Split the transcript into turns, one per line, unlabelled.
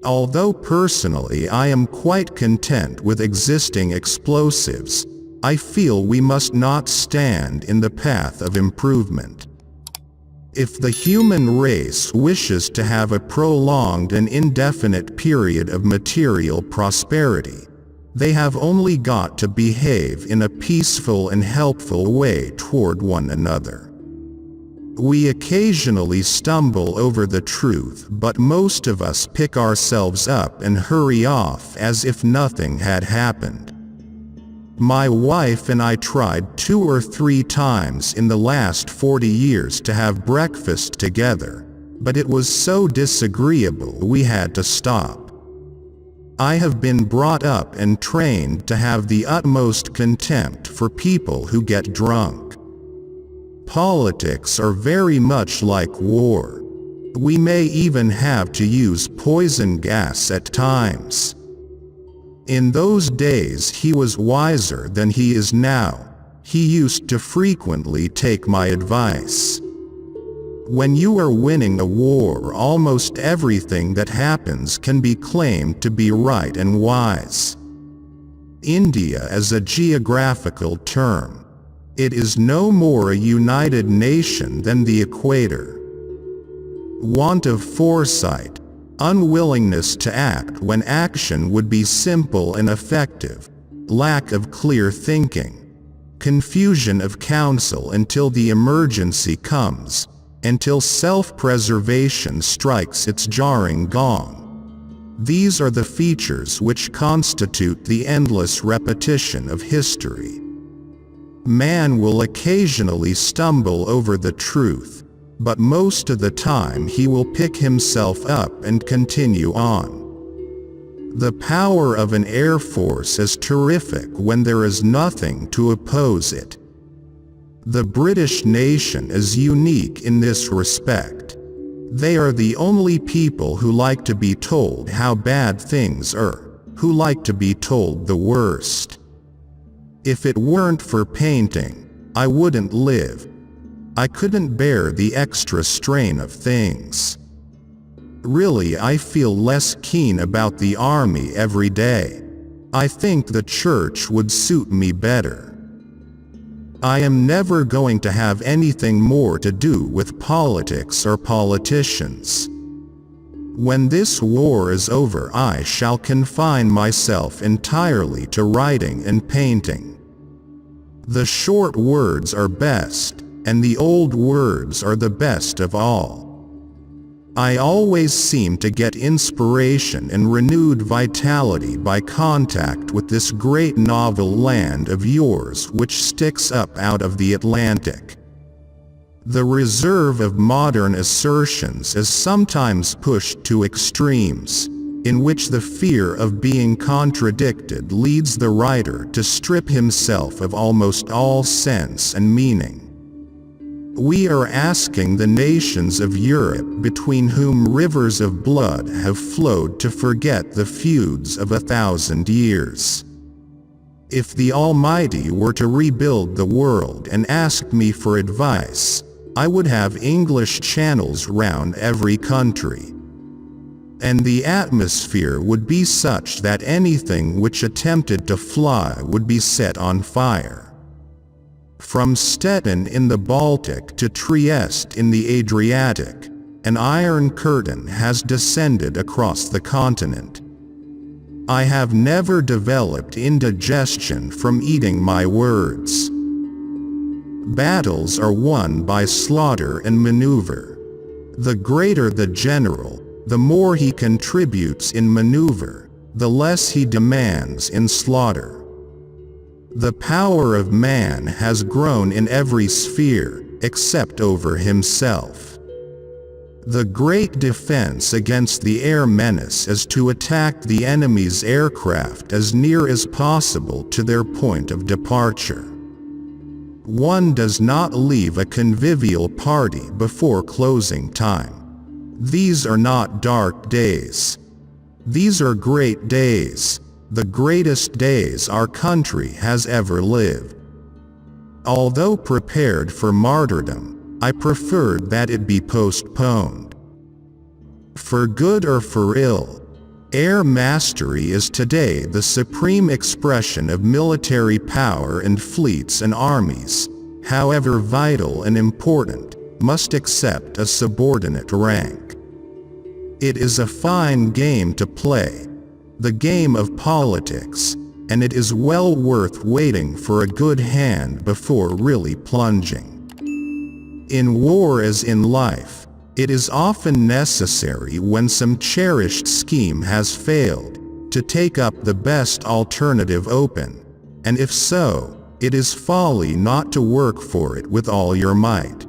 Although personally I am quite content with existing explosives, I feel we must not stand in the path of improvement. If the human race wishes to have a prolonged and indefinite period of material prosperity, they have only got to behave in a peaceful and helpful way toward one another. We occasionally stumble over the truth, but most of us pick ourselves up and hurry off as if nothing had happened. My wife and I tried 2 or 3 times in the last 40 years to have breakfast together, but it was so disagreeable we had to stop. I have been brought up and trained to have the utmost contempt for people who get drunk. Politics are very much like war. We may even have to use poison gas at times. In those days he was wiser than he is now. He used to frequently take my advice. When you are winning a war, almost everything that happens can be claimed to be right and wise. India is a geographical term. It is no more a united nation than the equator. Want of foresight, unwillingness to act when action would be simple and effective, lack of clear thinking, confusion of counsel until the emergency comes, until self-preservation strikes its jarring gong. These are the features which constitute the endless repetition of history. Man will occasionally stumble over the truth, but most of the time he will pick himself up and continue on. The power of an air force is terrific when there is nothing to oppose it. The British nation is unique in this respect. They are the only people who like to be told how bad things are, who like to be told the worst. If it weren't for painting, I wouldn't live. I couldn't bear the extra strain of things. Really, I feel less keen about the army every day. I think the church would suit me better. I am never going to have anything more to do with politics or politicians. When this war is over, I shall confine myself entirely to writing and painting. The short words are best, and the old words are the best of all. I always seem to get inspiration and renewed vitality by contact with this great novel land of yours which sticks up out of the Atlantic. The reserve of modern assertions is sometimes pushed to extremes, in which the fear of being contradicted leads the writer to strip himself of almost all sense and meaning. We are asking the nations of Europe, between whom rivers of blood have flowed, to forget the feuds of 1,000 years. If the Almighty were to rebuild the world and asked me for advice, I would have English channels round every country. And the atmosphere would be such that anything which attempted to fly would be set on fire. From Stettin in the Baltic to Trieste in the Adriatic, an iron curtain has descended across the continent. I have never developed indigestion from eating my words. Battles are won by slaughter and maneuver. The greater the general, the more he contributes in maneuver, the less he demands in slaughter. The power of man has grown in every sphere, except over himself. The great defense against the air menace is to attack the enemy's aircraft as near as possible to their point of departure. One does not leave a convivial party before closing time. These are not dark days. These are great days, the greatest days our country has ever lived. Although prepared for martyrdom, I preferred that it be postponed. For good or for ill, air mastery is today the supreme expression of military power, and fleets and armies, however vital and important, must accept a subordinate rank. It is a fine game to play, the game of politics, and it is well worth waiting for a good hand before really plunging. In war as in life, it is often necessary, when some cherished scheme has failed, to take up the best alternative open, and if so, it is folly not to work for it with all your might.